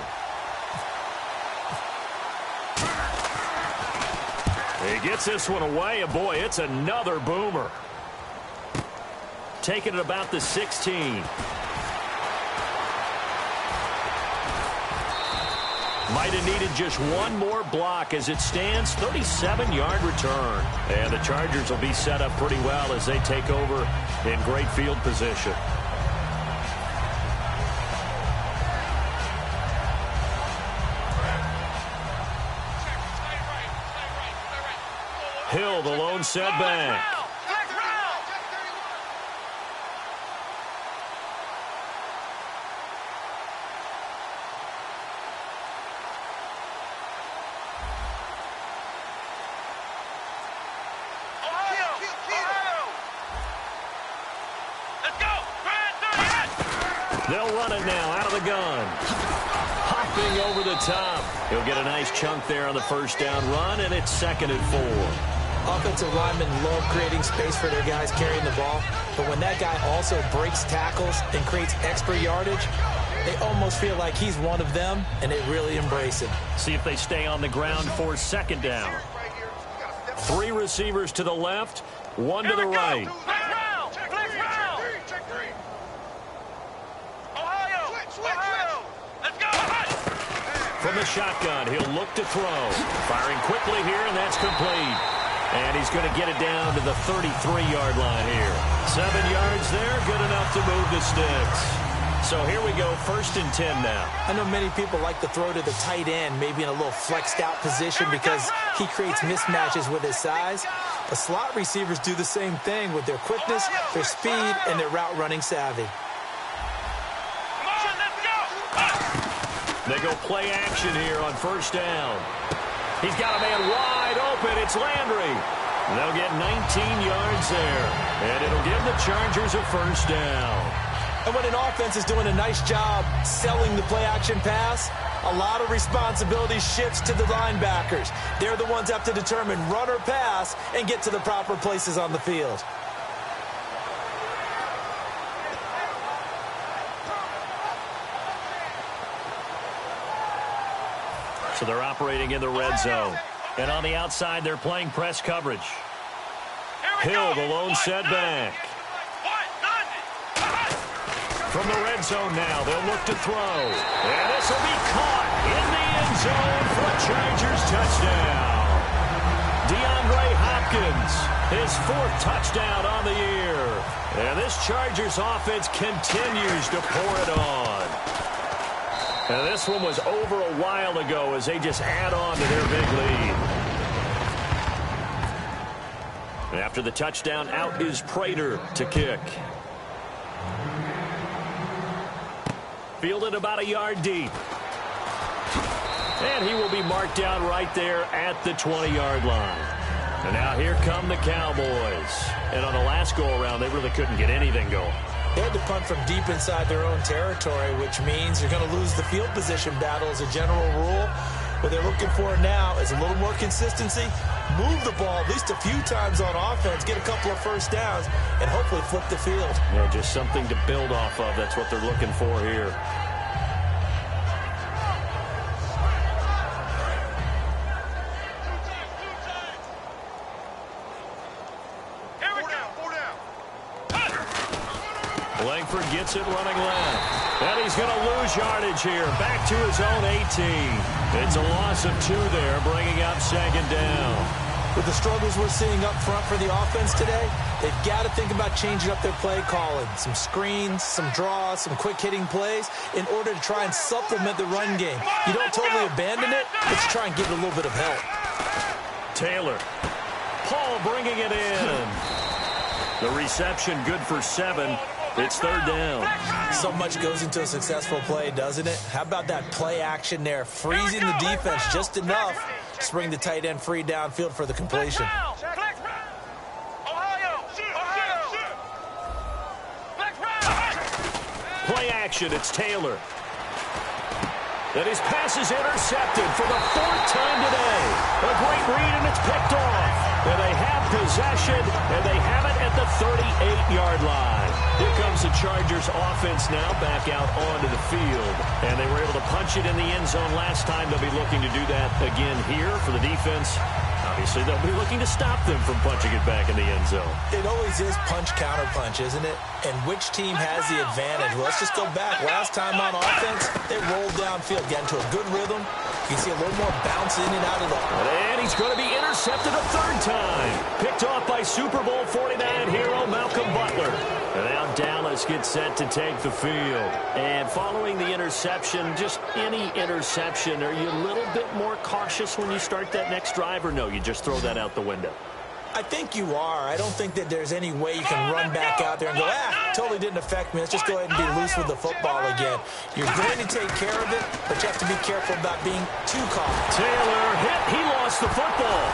He gets this one away, and boy, it's another boomer. Taking it about the 16. Might have needed just one more block as it stands. 37-yard return. And the Chargers will be set up pretty well as they take over in great field position. Hill, the lone setback. They'll run it now out of the gun. Hopping over the top. He'll get a nice chunk there on the first down run, and it's 2nd and 4. Offensive linemen love creating space for their guys carrying the ball, but when that guy also breaks tackles and creates extra yardage, they almost feel like he's one of them, and they really embrace it. See if they stay on the ground for 2nd down. 3 receivers to the left, 1 to the right. From the shotgun, he'll look to throw. Firing quickly here, and that's complete. And he's going to get it down to the 33-yard line here. 7 yards there, good enough to move the sticks. So here we go, 1st and 10 now. I know many people like to throw to the tight end, maybe in a little flexed out position because he creates mismatches with his size. The slot receivers do the same thing with their quickness, their speed, and their route running savvy. They go play action here on 1st down. He's got a man wide open. It's Landry. They'll get 19 yards there. And it'll give the Chargers a 1st down. And when an offense is doing a nice job selling the play action pass, a lot of responsibility shifts to the linebackers. They're the ones that have to determine run or pass and get to the proper places on the field. So they're operating in the red zone. And on the outside, they're playing press coverage. Hill, the lone setback. From the red zone now, they'll look to throw. And this will be caught in the end zone for a Chargers touchdown. DeAndre Hopkins, his 4th touchdown on the year. And this Chargers offense continues to pour it on. And this one was over a while ago as they just add on to their big lead. After the touchdown, out is Prater to kick. Fielded about a yard deep. And he will be marked down right there at the 20-yard line. And now here come the Cowboys. And on the last go-around, they really couldn't get anything going. They had to punt from deep inside their own territory, which means you're going to lose the field position battle as a general rule. What they're looking for now is a little more consistency, move the ball at least a few times on offense, get a couple of first downs, and hopefully flip the field. Yeah, just something to build off of. That's what they're looking for here. Langford gets it running left. And he's going to lose yardage here. Back to his own 18. It's a loss of 2 there, bringing up second down. With the struggles we're seeing up front for the offense today, they've got to think about changing up their play calling. Some screens, some draws, some quick-hitting plays in order to try and supplement the run game. You don't totally abandon it, but you try and give it a little bit of help. Taylor. Paul bringing it in. The reception good for 7. It's third down. So much goes into a successful play, doesn't it? How about that play action there? Freezing the defense just enough to bring the tight end free downfield for the completion. Play action, it's Taylor. And his pass is intercepted for the 4th time today. A great read, and it's picked off. And they have possession, and they have it at the 38-yard line. Here comes the Chargers offense now back out onto the field. And they were able to punch it in the end zone last time. They'll be looking to do that again here for the defense. Obviously, they'll be looking to stop them from punching it back in the end zone. It always is punch-counter-punch, isn't it? And which team has the advantage? Well, let's just go back. Last time on offense, they rolled downfield, got into a good rhythm. You can see a little more bounce in and out of the... And he's going to be intercepted a 3rd time. Picked off by Super Bowl 49 hero Malcolm Butler. And now Dallas gets set to take the field. And following the interception, just any interception, are you a little bit more cautious when you start that next drive, or no, you just throw that out the window? I think you are. I don't think that there's any way you can run back out there and go, totally didn't affect me. Let's just go ahead and be loose with the football again. You're going to take care of it, but you have to be careful about being too cautious. Taylor hit. He lost the football.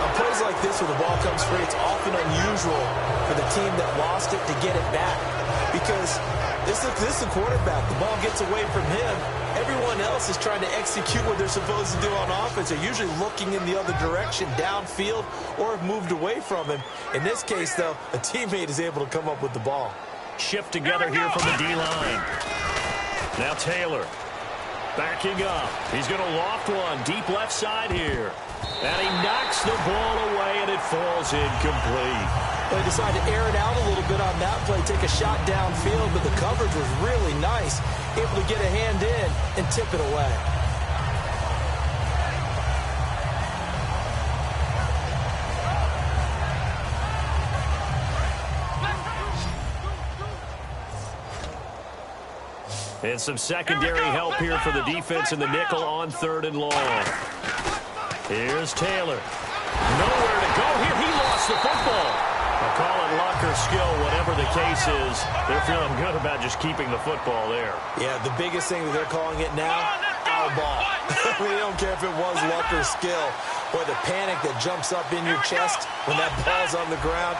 On plays like this where the ball comes free, it's often unusual for the team that lost it to get it back. Because this is the quarterback. The ball gets away from him. Everyone else is trying to execute what they're supposed to do on offense. They're usually looking in the other direction, downfield, or have moved away from him. In this case, though, a teammate is able to come up with the ball. Shift together here from the D-line. Now Taylor backing up. He's going to loft one deep left side here. And he knocks the ball away, and it falls incomplete. They decided to air it out a little bit on that play, take a shot downfield, but the coverage was really nice. Able to get a hand in and tip it away. And some secondary help here for the defense in the nickel on 3rd and long. Here's Taylor. Nowhere to go here. He lost the football. I'll call it luck or skill, whatever the case is. They're feeling good about just keeping the football there. Yeah, the biggest thing that they're calling it now, our ball. We don't care if it was luck or skill. Or the panic that jumps up in your chest when that ball's on the ground.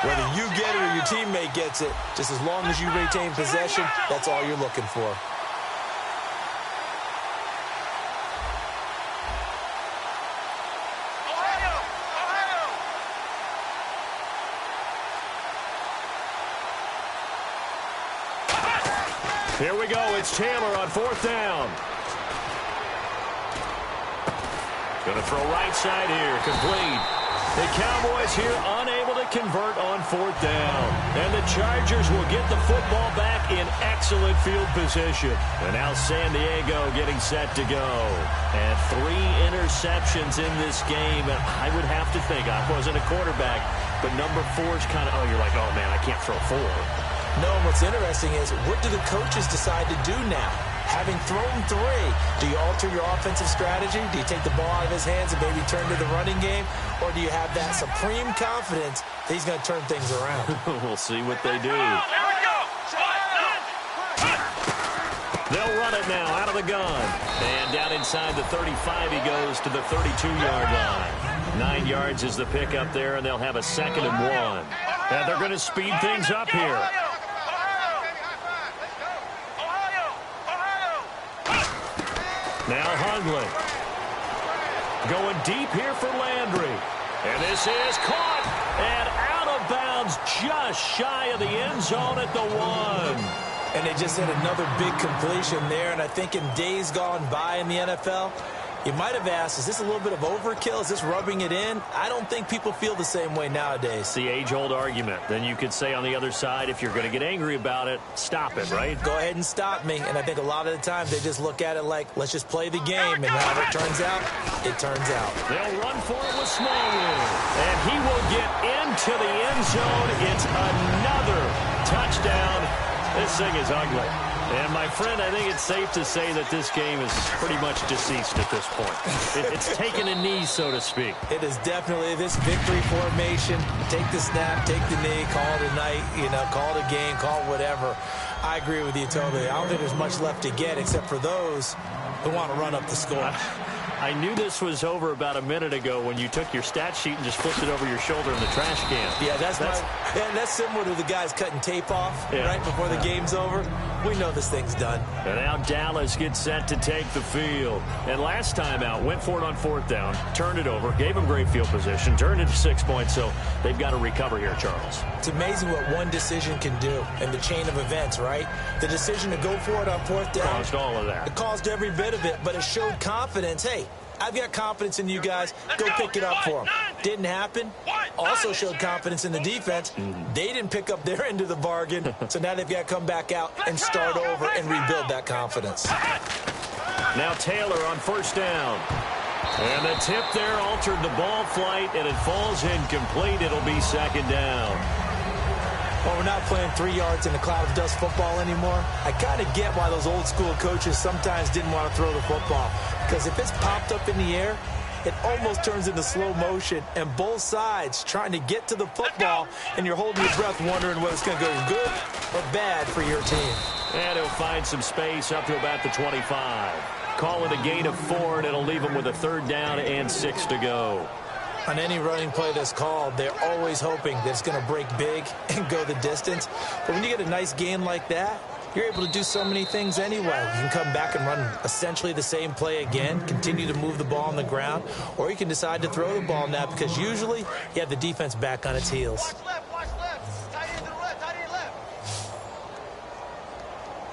Whether you get it or your teammate gets it, just as long as you retain possession, that's all you're looking for. Here we go. It's Taylor on 4th down. Going to throw right side here. Complete. The Cowboys here unable to convert on 4th down. And the Chargers will get the football back in excellent field position. And now San Diego getting set to go. And 3 interceptions in this game. And I would have to think, I wasn't a quarterback, but number 4 is kind of, you're like, man, I can't throw 4. No, and what's interesting is, what do the coaches decide to do now? Having thrown 3, do you alter your offensive strategy? Do you take the ball out of his hands and maybe turn to the running game? Or do you have that supreme confidence that he's going to turn things around? We'll see what they do. They'll run it now out of the gun. And down inside the 35, he goes to the 32-yard line. 9 yards is the pickup there, and they'll have a 2nd and 1. And they're going to speed things up here. Now Hundley. Going deep here for Landry. And this is caught. And out of bounds just shy of the end zone at the 1. And they just had another big completion there. And I think in days gone by in the NFL, you might have asked, is this a little bit of overkill? Is this rubbing it in? I don't think people feel the same way nowadays. It's the age-old argument. Then you could say on the other side, if you're going to get angry about it, stop it, right? Go ahead and stop me. And I think a lot of the times they just look at it like, let's just play the game. And however it turns out, it turns out. They'll run for it with Smallwood. And he will get into the end zone. It's another touchdown. This thing is ugly. And, my friend, I think it's safe to say that this game is pretty much deceased at this point. It's taken a knee, so to speak. It is definitely this victory formation. Take the snap, take the knee, call it a night, call it a game, call it whatever. I agree with you totally. I don't think there's much left to get except for those who want to run up the score. I knew this was over about a minute ago when you took your stat sheet and just flipped it over your shoulder in the trash can. Yeah, that's similar to the guys cutting tape off right before the game's over. We know this thing's done. And now Dallas gets set to take the field. And last time out, went for it on 4th down, turned it over, gave them great field position, turned it to 6 points, so they've got to recover here, Charles. It's amazing what one decision can do in the chain of events, right? The decision to go for it on 4th down. Caused all of that. It caused every bit of it, but it showed confidence. Hey, I've got confidence in you guys. Go pick it up for them. Didn't happen. Also showed confidence in the defense. They didn't pick up their end of the bargain, so now they've got to come back out and start over and rebuild that confidence. Now Taylor on 1st down. And the tip there altered the ball flight, and it falls incomplete. It'll be 2nd down. Well, we're not playing 3 yards in a cloud of dust football anymore. I kind of get why those old school coaches sometimes didn't want to throw the football. Because if it's popped up in the air, it almost turns into slow motion. And both sides trying to get to the football, and you're holding your breath wondering whether it's going to go good or bad for your team. And he'll find some space up to about the 25. Call it a gain of 4, and it'll leave him with a 3rd down and 6 to go. On any running play that's called, they're always hoping that it's going to break big and go the distance. But when you get a nice game like that, you're able to do so many things anyway. You can come back and run essentially the same play again, continue to move the ball on the ground, or you can decide to throw the ball now because usually you have the defense back on its heels. Watch left. Tight end to the left, tight end left.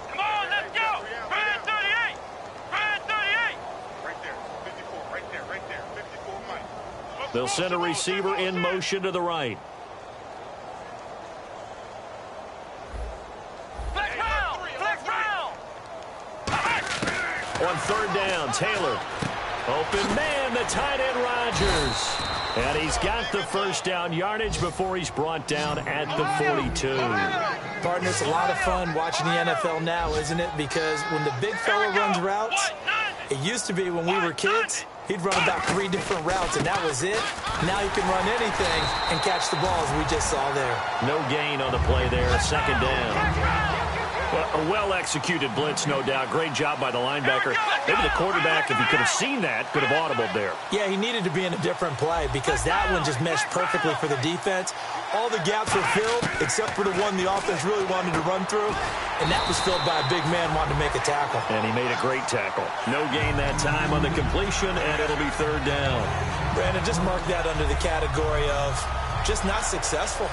Come on, let's go. Brand 38. Brand 38. Right there. 54, right there. 54, Mike. They'll send a receiver in motion to the right. On 3rd down, Taylor. Open man, the tight end Rodgers. And he's got the 1st down yardage before he's brought down at the 42. Partner, it's a lot of fun watching the NFL now, isn't it? Because when the big fella runs routes, it used to be when we were kids, he'd run about 3 different routes, and that was it. Now he can run anything and catch the ball, as we just saw there. No gain on the play there, 2nd down. A well-executed blitz, no doubt. Great job by the linebacker. Maybe the quarterback, if he could have seen that, could have audibled there. Yeah, he needed to be in a different play because that one just meshed perfectly for the defense. All the gaps were filled except for the one the offense really wanted to run through, and that was filled by a big man wanting to make a tackle. And he made a great tackle. No gain that time on the completion, and it'll be 3rd down. Brandon, just mark that under the category of just not successful.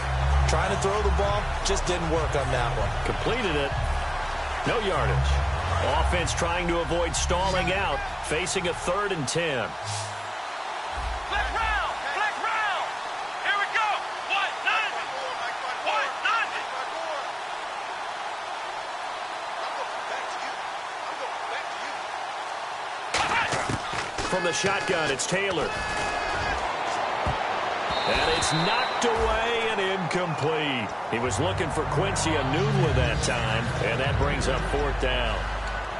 Trying to throw the ball just didn't work on that one. Completed it. No yardage. Offense trying to avoid stalling out, facing a 3rd and 10. Flex round. Here we go. What? None. From the shotgun, it's Taylor. And it's knocked away and incomplete. He was looking for Quincy Enunwa that time, and that brings up 4th down.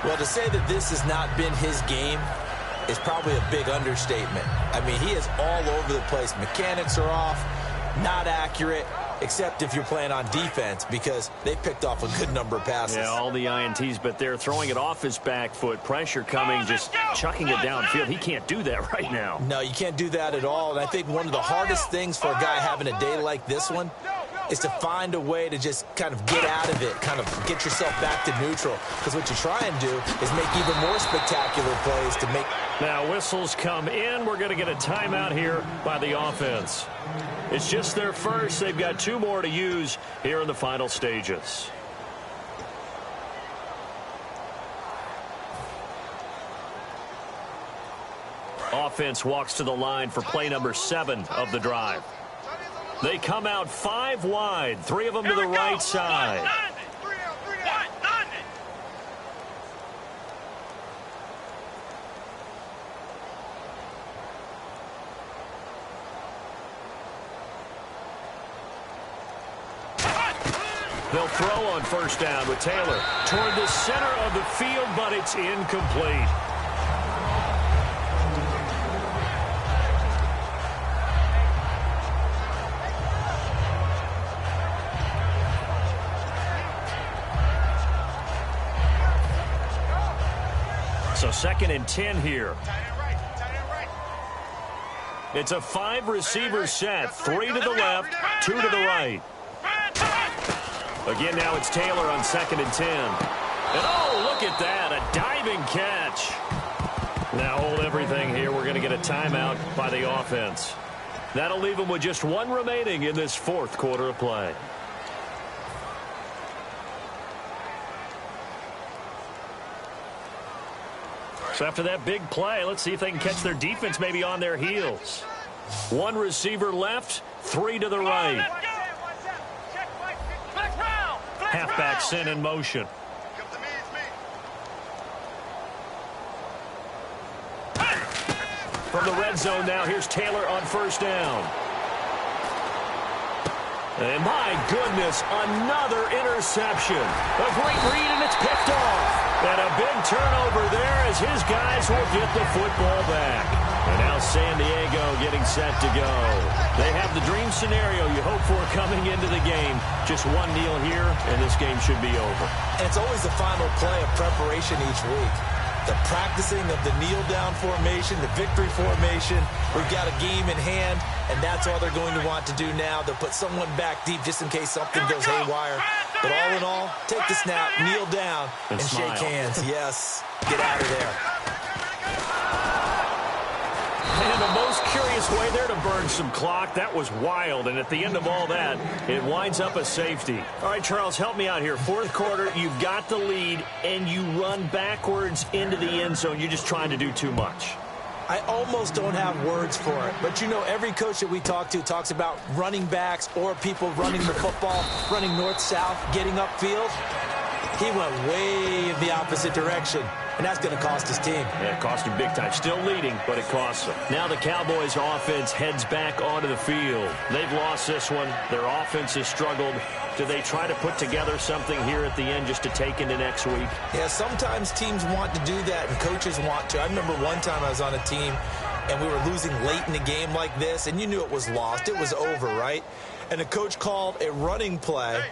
Well, to say that this has not been his game is probably a big understatement. I mean, he is all over the place. Mechanics are off, not accurate, except if you're playing on defense, because they picked off a good number of passes. Yeah, all the INTs, but they're throwing it off his back foot. Pressure coming, just chucking it downfield. He can't do that right now. No, you can't do that at all. And I think one of the hardest things for a guy having a day like this one is to find a way to just kind of get out of it, kind of get yourself back to neutral. Because what you try and do is make even more spectacular plays to make... Now whistles come in. We're going to get a timeout here by the offense. It's just their first. They've got 2 more to use here in the final stages. Offense walks to the line for play number 7 of the drive. They come out 5 wide, 3 of them to the right side. They'll throw on first down with Taylor toward the center of the field, but it's incomplete. So 2nd and 10 here. It's a 5-receiver set, 3 to the left, 2 to the right. Again, now it's Taylor on 2nd and 10. And oh, look at that, a diving catch. Now hold everything here. We're going to get a timeout by the offense. That'll leave them with just 1 remaining in this 4th quarter of play. So after that big play, let's see if they can catch their defense maybe on their heels. 1 receiver left, 3 to the right. Halfback sent in motion. From the red zone now, here's Taylor on first down. And my goodness, another interception. A great read, and it's picked off. And a big turnover there as his guys will get the football back. And now San Diego getting set to go. They have the dream scenario you hope for coming into the game. Just 1 kneel here, and this game should be over. And it's always the final play of preparation each week. The practicing of the kneel-down formation, the victory formation. We've got a game in hand, and that's all they're going to want to do now. They'll put someone back deep just in case something goes haywire. But all in all, take the snap, kneel down, and shake hands. Yes, get out of there. And the most curious way there to burn some clock. That was wild. And at the end of all that, it winds up a safety. All right, Charles, help me out here. 4th quarter, you've got the lead, and you run backwards into the end zone. You're just trying to do too much. I almost don't have words for it. But, you know, every coach that we talk to talks about running backs or people running the football, running north-south, getting upfield. He went way in the opposite direction. And that's going to cost his team. Yeah, it cost him big time. Still leading, but it costs him. Now the Cowboys' offense heads back onto the field. They've lost this one. Their offense has struggled. Do they try to put together something here at the end just to take into next week? Yeah, sometimes teams want to do that, and coaches want to. I remember one time I was on a team, and we were losing late in a game like this, and you knew it was lost. It was over, right? And the coach called a running play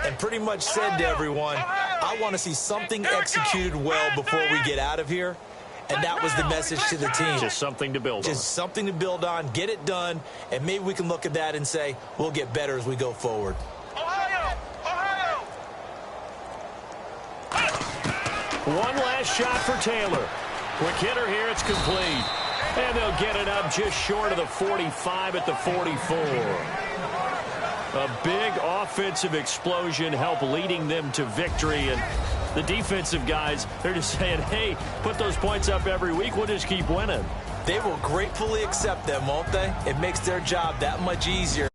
and pretty much said to everyone, I want to see something executed well before we get out of here. And that was the message to the team. Just something to build on. Just something to build on, get it done, and maybe we can look at that and say, we'll get better as we go forward. One last shot for Taylor. Quick hitter here, it's complete. And they'll get it up just short of the 45 at the 44. A big offensive explosion helped leading them to victory. And the defensive guys, they're just saying, hey, put those points up every week. We'll just keep winning. They will gratefully accept them, won't they? It makes their job that much easier